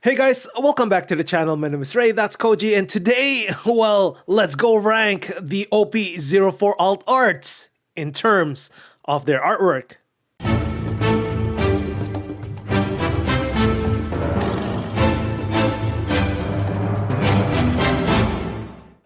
Hey guys, welcome back to the channel. My name is Ray, that's Koji, and today, well, let's go rank the OP-04 alt arts in terms of their artwork.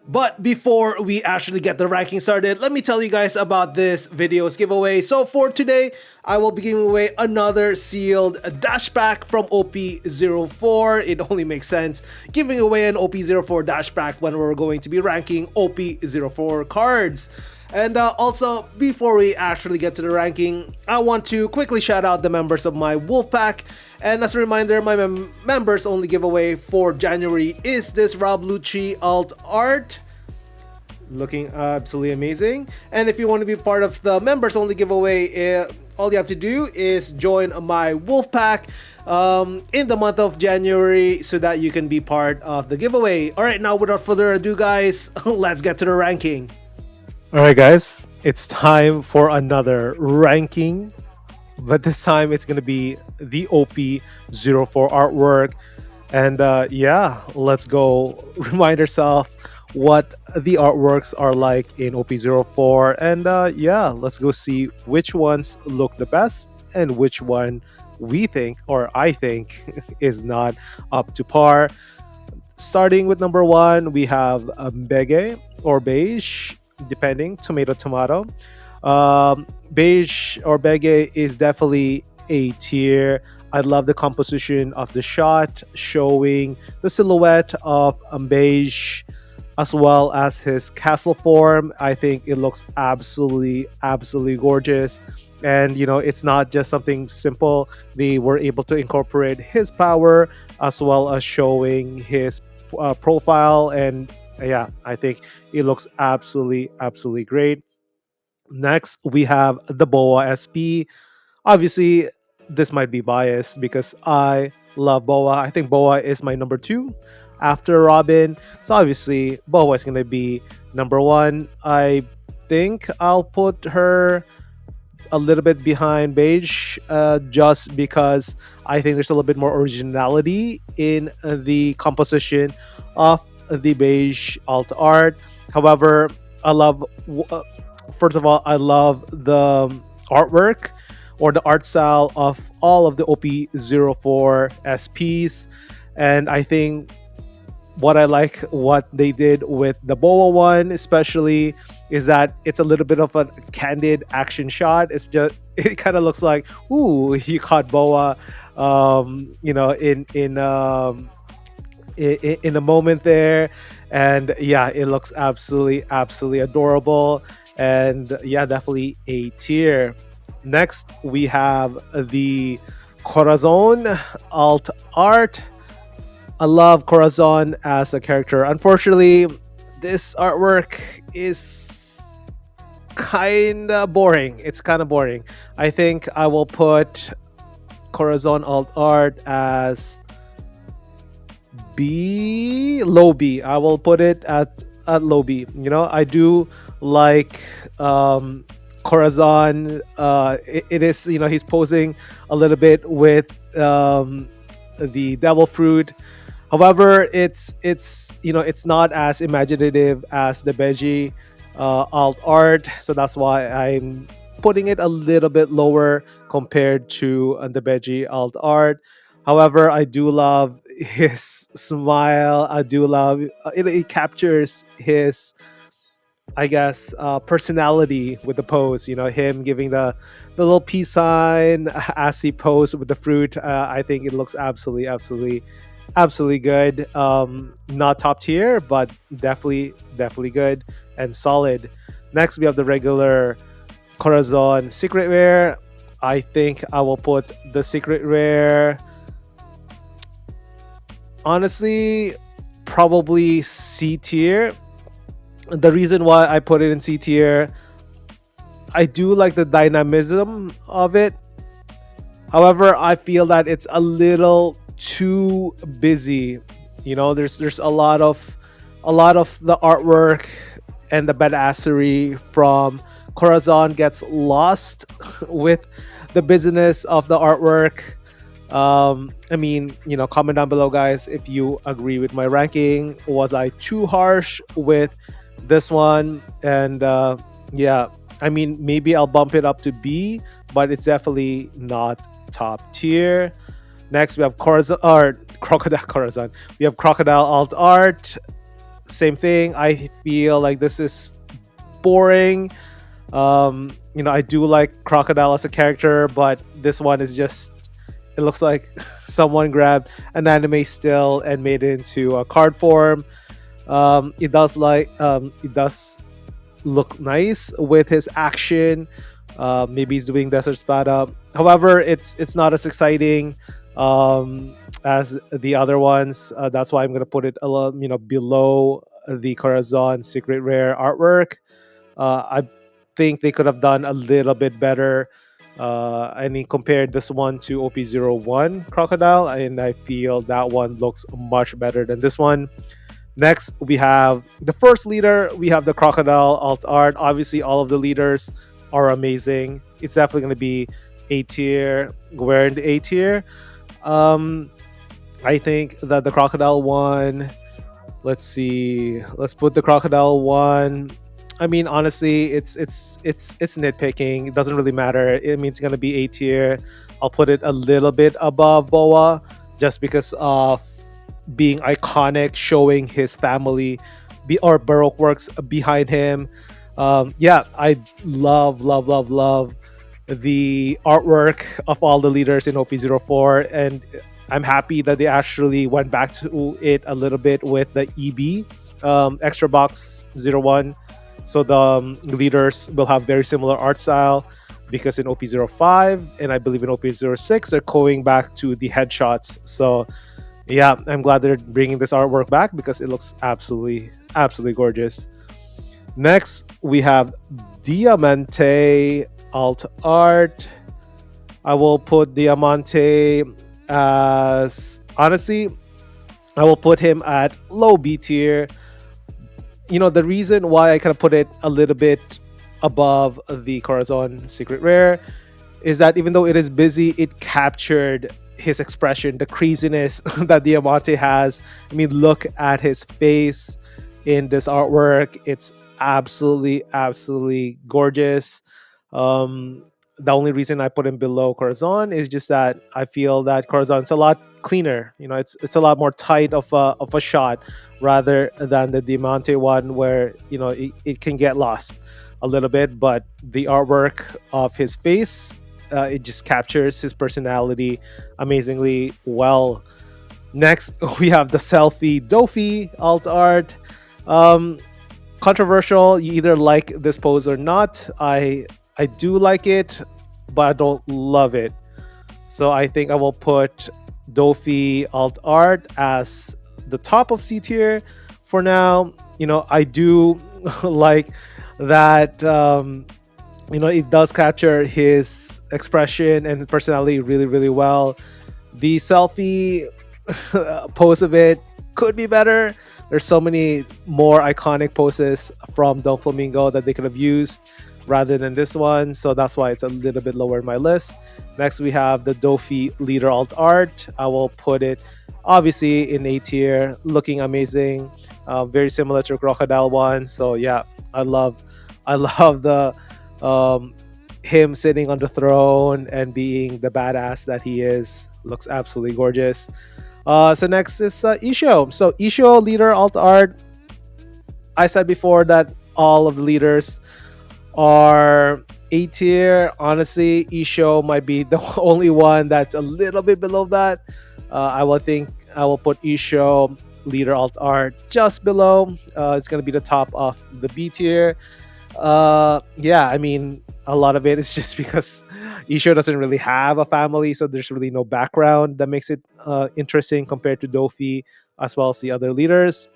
But before we actually get the ranking started, let me tell you guys about this video's giveaway. So for today, I will be giving away another sealed dash pack from OP-04. It only makes sense giving away an OP-04 dash pack when we're going to be ranking OP-04 cards. And also, before we actually get to the ranking, I want to quickly shout out the members of my wolf pack. And as a reminder, my members only giveaway for January is this Rob Lucci alt art. Looking absolutely amazing. And if you want to be part of the members only giveaway, all you have to do is join my wolf pack in the month of January so that you can be part of the giveaway. All right, now without further ado, guys, let's get to the ranking. All right, guys, it's time for another ranking, but this time it's going to be the OP-04 artwork. And yeah, let's go remind ourselves what the artworks are like in OP-04. And yeah, let's go see which ones look the best and which one we think, or I think, is not up to par. Starting with number one, we have Bege or Beige, depending, tomato. Beige or Bege is definitely A tier. I love the composition of the shot, showing the silhouette of Beige as well as his castle form. I think it looks absolutely gorgeous. And you know, it's not just something simple. They were able to incorporate his power as well as showing his profile. And yeah, I think it looks absolutely great. Next, we have the Boa SP. Obviously, this might be biased because I love Boa. I think Boa is my number two after Robin. So obviously, Boa is going to be number one. I think I'll put her a little bit behind Beige, just because I think there's a little bit more originality in the composition of the Beige alt art. However, I love, first of all, I love the artwork or the art style of all of the OP-04 SPs. And I think what they did with the Boa one, especially, is that it's a little bit of a candid action shot. It's just it kind of looks like, ooh, he caught Boa, you know, in a moment there. And yeah, it looks absolutely adorable. And yeah, definitely A tier. Next, we have the Corazon alt art. I love Corazon as a character. Unfortunately, this artwork is kind of boring. It's kind of boring. I think I will put Corazon alt art as low B. I will put it at low B. You know, I do like Corazon. It is, you know, he's posing a little bit with the devil fruit. However, it's you know, it's not as imaginative as the Beige alt art, so that's why I'm putting it a little bit lower compared to the Beige alt art. However, I do love his smile. I do love it captures his, I guess, personality with the pose. You know, him giving the little peace sign as he poses with the fruit. I think it looks absolutely good. Not top tier, but definitely good and solid. Next, we have the regular Corazon secret rare. I think I will put the secret rare, honestly, probably C tier. The reason why I put it in C tier, I do like the dynamism of it. However, I feel that it's a little too busy. You know, there's a lot of the artwork and the badassery from Corazon gets lost with the business of the artwork. I mean, comment down below, guys, if you agree with my ranking. Was I too harsh with this one? And yeah, I mean, maybe I'll bump it up to B, but it's definitely not top tier. Next, we have Corazon or Crocodile Corazon. We have Crocodile Alt Art. Same thing. I feel like this is boring. I do like Crocodile as a character, but this one is just, it looks like someone grabbed an anime still and made it into a card form. It does look nice with his action. Maybe he's doing Desert Spada. However, it's not as exciting as the other ones. That's why I'm gonna put it a little, below the Corazon Secret Rare artwork. I think they could have done a little bit better. I mean, compared this one to OP-01 Crocodile, and I feel that one looks much better than this one. Next, we have the first leader. We have the Crocodile Alt Art. Obviously, all of the leaders are amazing. It's definitely going to be A tier. We're in the A tier. Um, I think that the Crocodile one. Let's see. Let's put the Crocodile one. I mean, honestly, it's nitpicking. It doesn't really matter. I mean, it's gonna be A tier. I'll put it a little bit above Boa, just because of being iconic, showing his family, or Baroque works behind him. Yeah, I love the artwork of all the leaders in OP-04, and I'm happy that they actually went back to it a little bit with the EB extra box 01. So the leaders will have very similar art style, because in OP-05 and I believe in OP-06 they're going back to the headshots. So yeah, I'm glad they're bringing this artwork back because it looks absolutely gorgeous. Next, we have Diamante Alt Art. I will put Diamante as, honestly, I will put him at low B tier. The reason why I kind of put it a little bit above the Corazon Secret Rare is that even though it is busy, it captured his expression, the craziness that Diamante has. I mean, look at his face in this artwork. It's absolutely gorgeous. The only reason I put him below Corazon is just that I feel that Corazon's a lot cleaner. It's a lot more tight of a shot, rather than the Diamante one, where it can get lost a little bit. But the artwork of his face, it just captures his personality amazingly well. Next, we have the selfie Dofi alt art. Controversial. You either like this pose or not. I do like it, but I don't love it. So I think I will put Dofi alt art as the top of C tier for now. I do like that. It does capture his expression and personality really well. The selfie pose of it could be better. There's so many more iconic poses from Don Flamingo that they could have used rather than this one, so that's why it's a little bit lower in my list. Next, we have the Dofi leader alt art. I will put it obviously in A tier, looking amazing, very similar to Crocodile one. So yeah, I love the him sitting on the throne and being the badass that he is. Looks absolutely gorgeous. So next is Isho. So Isho leader alt art. I said before that all of the leaders are A tier. Honestly, Isho might be the only one that's a little bit below that. I will put Isho leader alt art just below. It's gonna be the top of the B tier. Yeah, I mean, a lot of it is just because Isho doesn't really have a family, so there's really no background that makes it interesting compared to Dofi as well as the other leaders.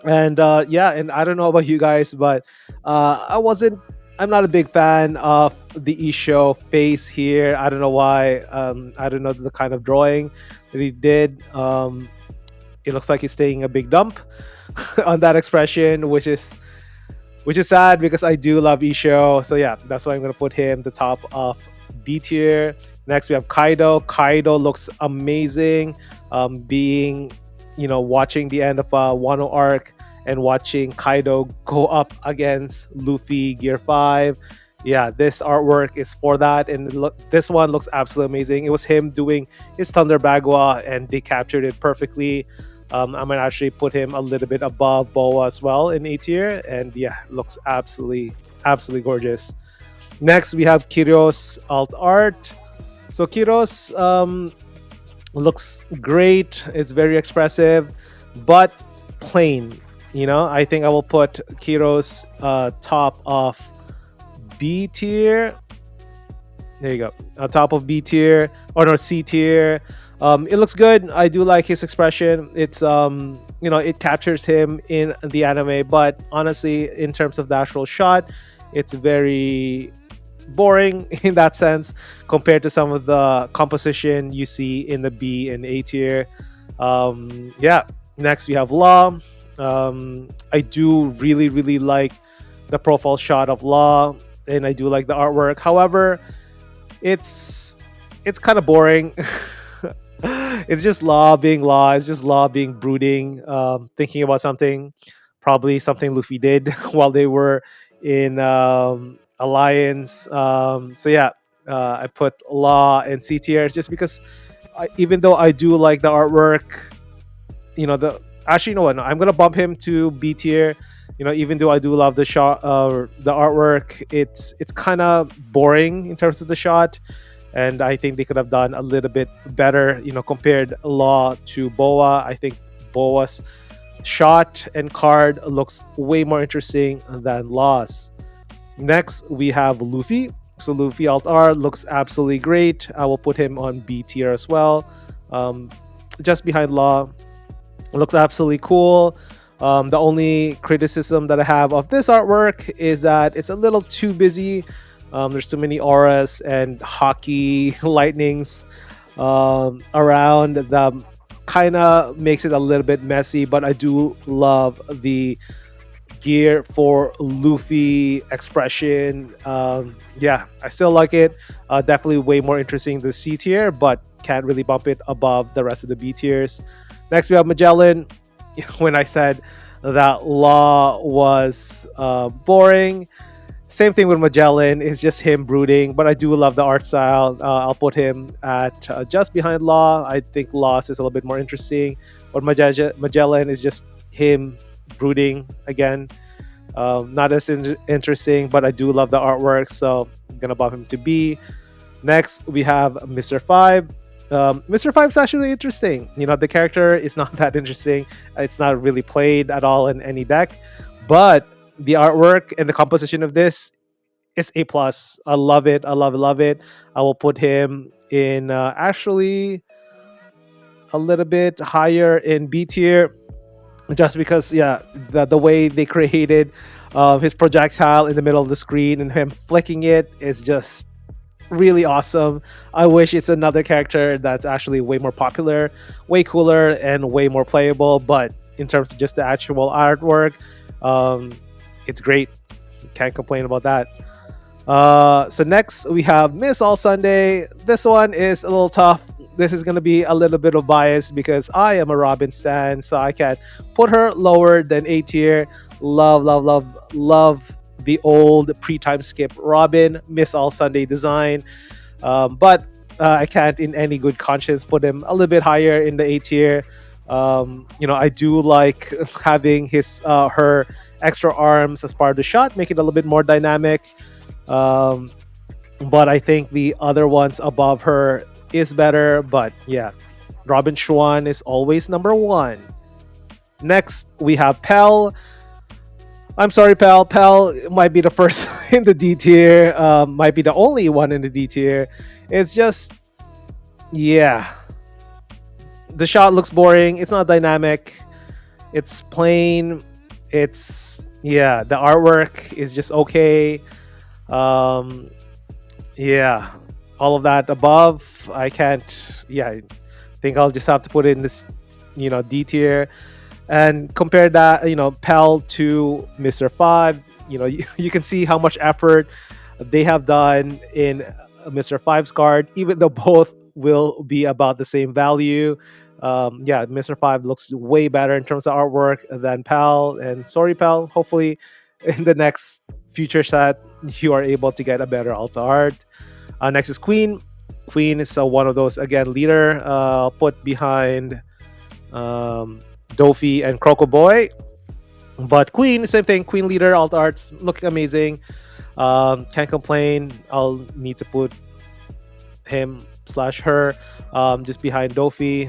And yeah, and I don't know about you guys, but I'm not a big fan of the Isho face here. I don't know why. I don't know the kind of drawing that he did. It looks like he's taking a big dump on that expression, which is sad because I do love Isho. So yeah, that's why I'm gonna put him the top of B tier. Next, we have Kaido. Kaido looks amazing. Being, watching the end of Wano arc and watching Kaido go up against Luffy Gear 5. Yeah, this artwork is for that. And this one looks absolutely amazing. It was him doing his Thunder Bagua, and they captured it perfectly. I'm gonna actually put him a little bit above Boa as well in A tier, and yeah, looks absolutely gorgeous. Next, we have Kiros alt art. So Kiros looks great. It's very expressive, but plain. I think I will put Kiros top of B tier. There you go. On top of B tier, or no, C tier. It looks good. I do like his expression. It's it captures him in the anime, but honestly, in terms of the actual shot, it's very boring in that sense compared to some of the composition you see in the B and A tier. Yeah. Next we have Law. I do really like the profile shot of Law, and I do like the artwork. However, it's kind of boring. It's just Law being Law. It's just Law being brooding, thinking about something, probably something Luffy did while they were in Alliance. So yeah, I put Law and C tiers just because even though I do like the artwork, the actually, you know what? No, I'm gonna bump him to B tier. Even though I do love the shot, the artwork, it's kind of boring in terms of the shot, and I think they could have done a little bit better. Compared Law to Boa, I think Boa's shot and card looks way more interesting than Law's. Next, we have Luffy. So Luffy alt art looks absolutely great. I will put him on B tier as well, just behind Law. Looks absolutely cool. The only criticism that I have of this artwork is that it's a little too busy. There's too many auras and hockey lightnings around. That kind of makes it a little bit messy, but I do love the gear for Luffy expression. Yeah, I still like it. Definitely way more interesting than C tier, but can't really bump it above the rest of the B tiers. Next, we have Magellan. When I said that Law was boring, same thing with Magellan. It's just him brooding, but I do love the art style. I'll put him at just behind Law. I think Law's is a little bit more interesting, but Magellan is just him brooding again. Not as interesting, but I do love the artwork, so I'm gonna bump him to B. Next, we have Mr. Five. Mr. Five is actually interesting. The character is not that interesting. It's not really played at all in any deck, but the artwork and the composition of this is A plus. I love it. I love it. I will put him in actually a little bit higher in B tier, just because yeah, the way they created his projectile in the middle of the screen and him flicking it is just really awesome. I wish it's another character that's actually way more popular, way cooler, and way more playable. But in terms of just the actual artwork, it's great. Can't complain about that. So next we have Miss All Sunday. This one is a little tough. This is going to be a little bit of bias because I am a Robin stan, so I can put her lower than A tier. Love the old pre-time skip Robin, Miss All Sunday design. But I can't in any good conscience put him a little bit higher in the A tier. I do like having her extra arms as part of the shot, make it a little bit more dynamic. But I think the other ones above her is better. But yeah, Robin Schwan is always number one. Next, we have Pell. I'm sorry, Pell. Pell might be the first in the D tier. Might be the only one in the D tier. It's just, yeah. The shot looks boring. It's not dynamic. It's plain. Yeah. The artwork is just okay. Yeah. All of that above, I can't. Yeah. I think I'll just have to put it in this, D tier. And compare that, Pell to Mr. Five. You can see how much effort they have done in, Mr. Five's card, even though both will be about the same value. Yeah, Mr. Five looks way better in terms of artwork than Pal. And sorry, Pal. Hopefully, in the next future set, you are able to get a better alta art. Next is Queen. Queen is one of those again leader put behind Dofi and Croco Boy. But Queen, same thing. Queen leader, alt arts looking amazing. Can't complain. I'll need to put him slash her just behind Dofi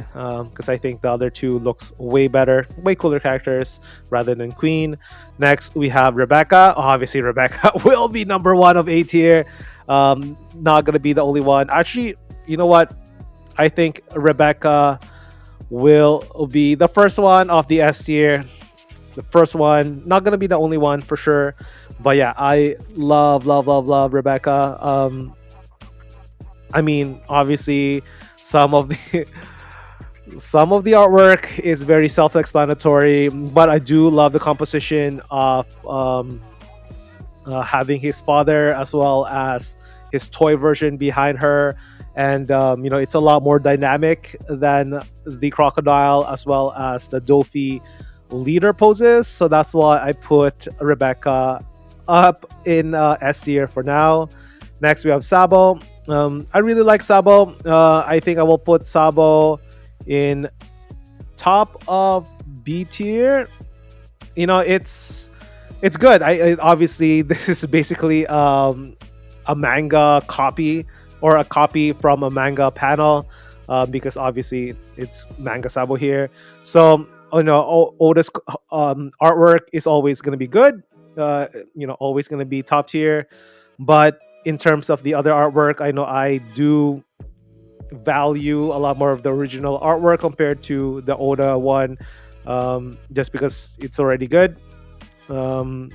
because I think the other two looks way better, way cooler characters rather than Queen. Next we have Rebecca. Obviously Rebecca will be number one of A tier. Not gonna be the only one. Actually, you know what? I think Rebecca will be the first one of the S tier. The first one, not gonna be the only one for sure. But yeah, I love Rebecca. I mean, obviously, some of the some of the artwork is very self-explanatory, but I do love the composition of having his father as well as his toy version behind her, and it's a lot more dynamic than the crocodile as well as the Dofi leader poses. So that's why I put Rebecca up in S tier for now. Next we have Sabo. I really like Sabo. I think I will put Sabo in top of B tier. It's good. Obviously this is basically a manga copy or a copy from a manga panel because obviously it's manga Sabo here. So Oda's artwork is always going to be good. Always going to be top tier. But in terms of the other artwork, I know I do value a lot more of the original artwork compared to the Oda one, just because it's already good. And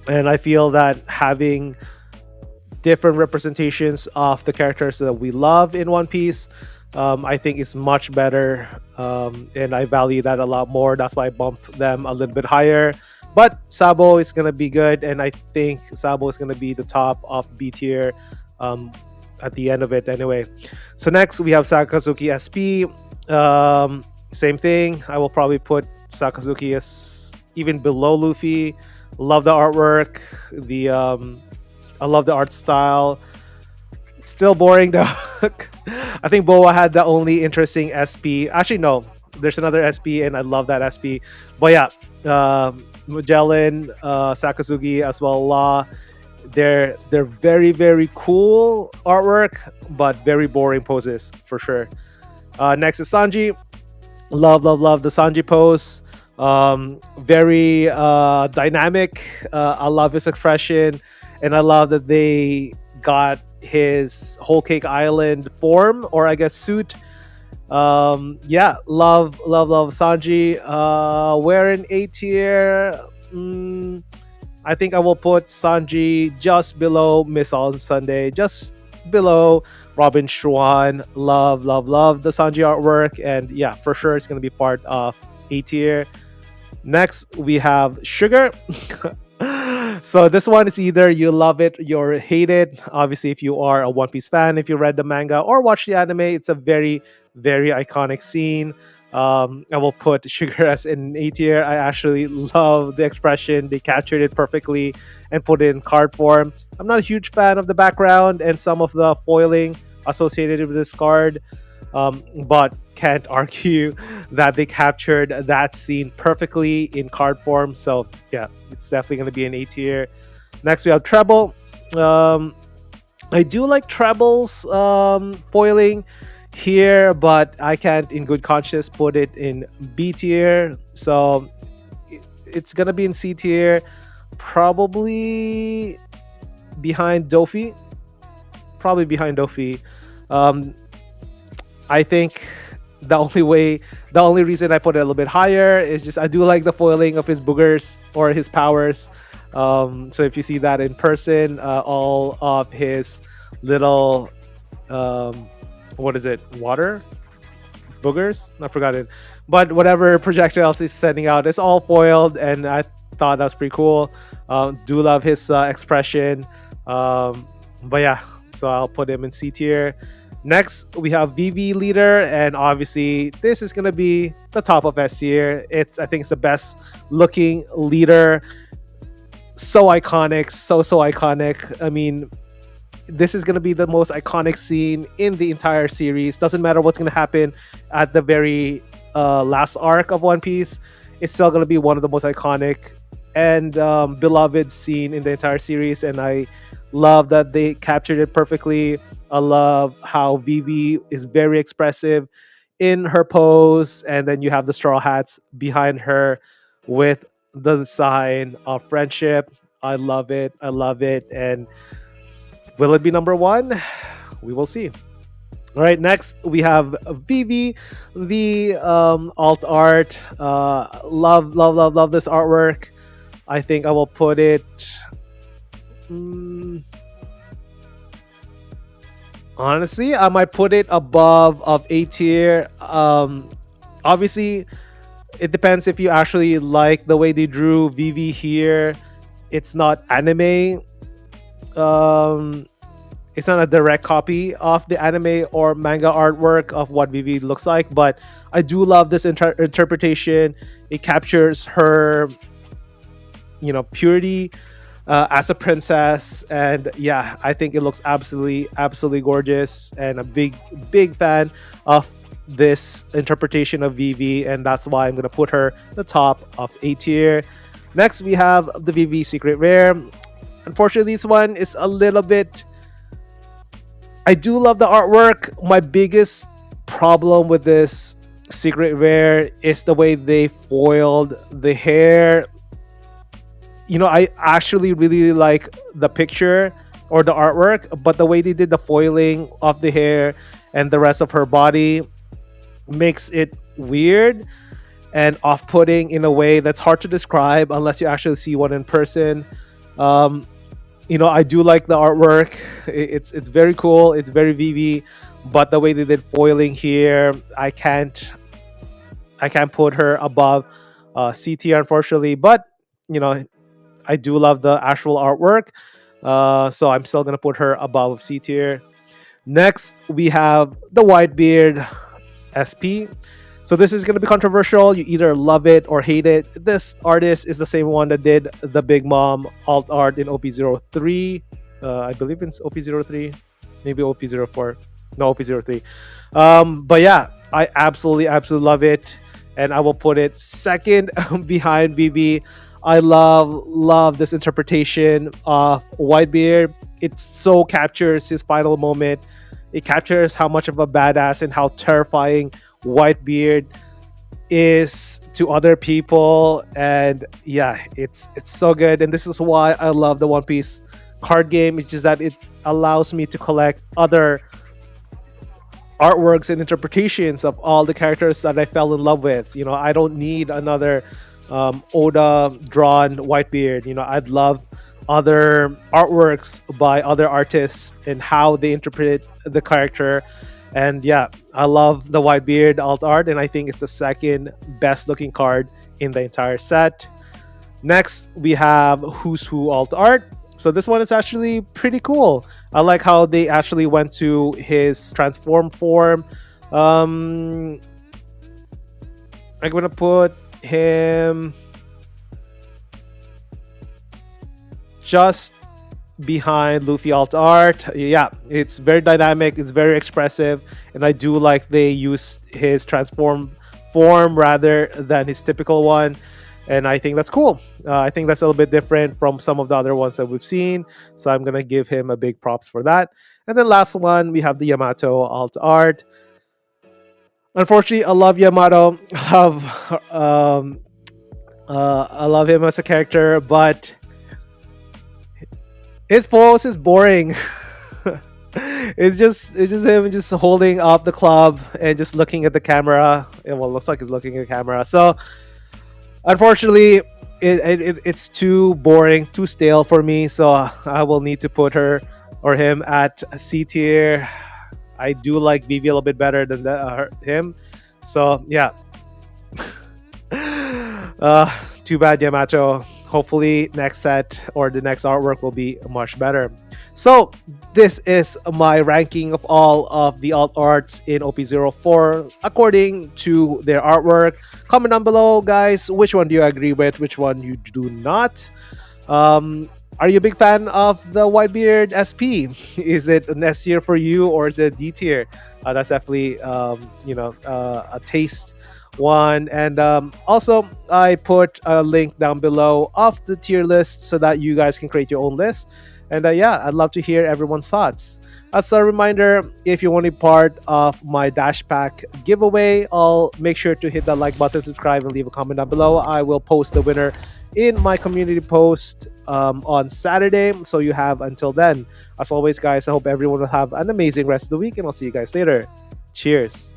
I feel that having different representations of the characters that we love in One Piece, I think is much better, and I value that a lot more. That's why I bump them a little bit higher. But Sabo is going to be good, and I think Sabo is going to be the top of B tier at the end of it anyway. So next we have Sakazuki SP. Same thing. I will probably put Sakazuki as even below Luffy. Love the artwork. I love the art style. It's still boring though. I think Boa had the only interesting SP. Actually, no. There's another SP, and I love that SP. But yeah, Magellan, Sakazuki, as well Law. They're very very cool artwork, but very boring poses for sure. Next is Sanji. Love the Sanji pose. Very dynamic. I love his expression, and I love that they got his Whole Cake Island form, or I guess suit. Yeah, love Sanji. Where in A tier? I think I will put Sanji just below Miss on Sunday, just below Robin Schwan. Love the Sanji artwork, and yeah, for sure it's gonna be part of A tier. Next we have Sugar. So this one is either you love it, you hate it. Obviously, if you are a One Piece fan, if you read the manga or watch the anime, it's a very very iconic scene. I will put Sugar as in A tier. I actually love the expression. They captured it perfectly and put it in card form. I'm not a huge fan of the background and some of the foiling associated with this card, but can't argue that they captured that scene perfectly in card form. So yeah, it's definitely going to be an A tier. Next we have Treble. I do like Treble's foiling here, but I can't in good conscience put it in B tier. So it's gonna be in C tier, probably behind Dofi. Probably behind Dofi. I think the only reason I put it a little bit higher is just I do like the foiling of his boogers or his powers. So if you see that in person, all of his little what is it? Water? Boogers? I forgot it. But whatever projectiles he's sending out, it's all foiled, and I thought that's pretty cool. Do love his expression. But yeah, so I'll put him in C tier. Next, we have VV leader, and obviously this is gonna be the top of S tier. I think it's the best looking leader. So iconic, so iconic. I mean, this is gonna be the most iconic scene in the entire series. Doesn't matter what's gonna happen at the very last arc of One Piece. It's still gonna be one of the most iconic and beloved scene in the entire series, and I love that they captured it perfectly. I love how Vivi is very expressive in her pose, and then you have the straw hats behind her with the sign of friendship. I love it. I love it. And will it be number one? We will see. All right, next we have Vivi, the alt art. Love this artwork. I think I will put it. mm, Honestly, I might put it above of A tier. Obviously, it depends if you actually like the way they drew Vivi here. It's not anime. Um, it's not a direct copy of the anime or manga artwork of what Vivi looks like, but I do love this interpretation. It captures her, purity as a princess, and yeah, I think it looks absolutely gorgeous, and a big fan of this interpretation of Vivi, and that's why I'm gonna put her the top of A tier. Next, we have the Vivi Secret Rare. Unfortunately, this one is a little bit. I do love the artwork. My biggest problem with this Secret Rare is the way they foiled the hair. I actually really like the picture or the artwork, but the way they did the foiling of the hair and the rest of her body makes it weird and off-putting in a way that's hard to describe unless you actually see one in person. I do like the artwork. It's very cool. It's very Vivi, but the way they did foiling here, I can't put her above C tier, unfortunately. But I do love the actual artwork, so I'm still gonna put her above C tier. Next, we have the Whitebeard SP. So this is gonna be controversial. You either love it or hate it. This artist is the same one that did the Big Mom alt art in OP-03. I believe it's OP-03, maybe OP-04. No, OP-03. But yeah, I absolutely love it, and I will put it second behind VB. I love this interpretation of Whitebeard. It so captures his final moment. It captures how much of a badass and how terrifying Whitebeard is to other people, and yeah, it's so good. And this is why I love the One Piece card game. It's just that it allows me to collect other artworks and interpretations of all the characters that I fell in love with. I don't need another Oda drawn Whitebeard. I'd love other artworks by other artists and how they interpret the character. And yeah, I love the Whitebeard alt art, and I think it's the second best looking card in the entire set. Next, we have Who's Who alt art. So this one is actually pretty cool. I like how they actually went to his transform form. I'm gonna put him just behind Luffy alt art. Yeah, it's very dynamic, it's very expressive, and I do like they use his transform form rather than his typical one, and I think that's cool. I think that's a little bit different from some of the other ones that we've seen, so I'm gonna give him a big props for that. And then last one, we have the Yamato alt art. Unfortunately, I love Yamato. I love him as a character, but his pose is boring. It's just him just holding up the club and just looking at the camera. It looks like he's looking at the camera. So unfortunately, it's too boring, too stale for me. So I will need to put her or him at C tier. I do like Vivi a little bit better than him. So yeah. Too bad, Yamato. Hopefully next set or the next artwork will be much better. So this is my ranking of all of the alt arts in OP-04 according to their artwork. Comment down below, guys, which one do you agree with, which one you do not. Um, are you a big fan of the Whitebeard SP? Is it an S tier for you, or is it a D tier? That's definitely a taste one. And also, I put a link down below of the tier list so that you guys can create your own list. And yeah, I'd love to hear everyone's thoughts. As a reminder, if you want to be part of my Dash Pack giveaway, I'll make sure to hit that like button, subscribe, and leave a comment down below. I will post the winner in my community post on Saturday. So you have until then. As always, guys, I hope everyone will have an amazing rest of the week, and I'll see you guys later. Cheers.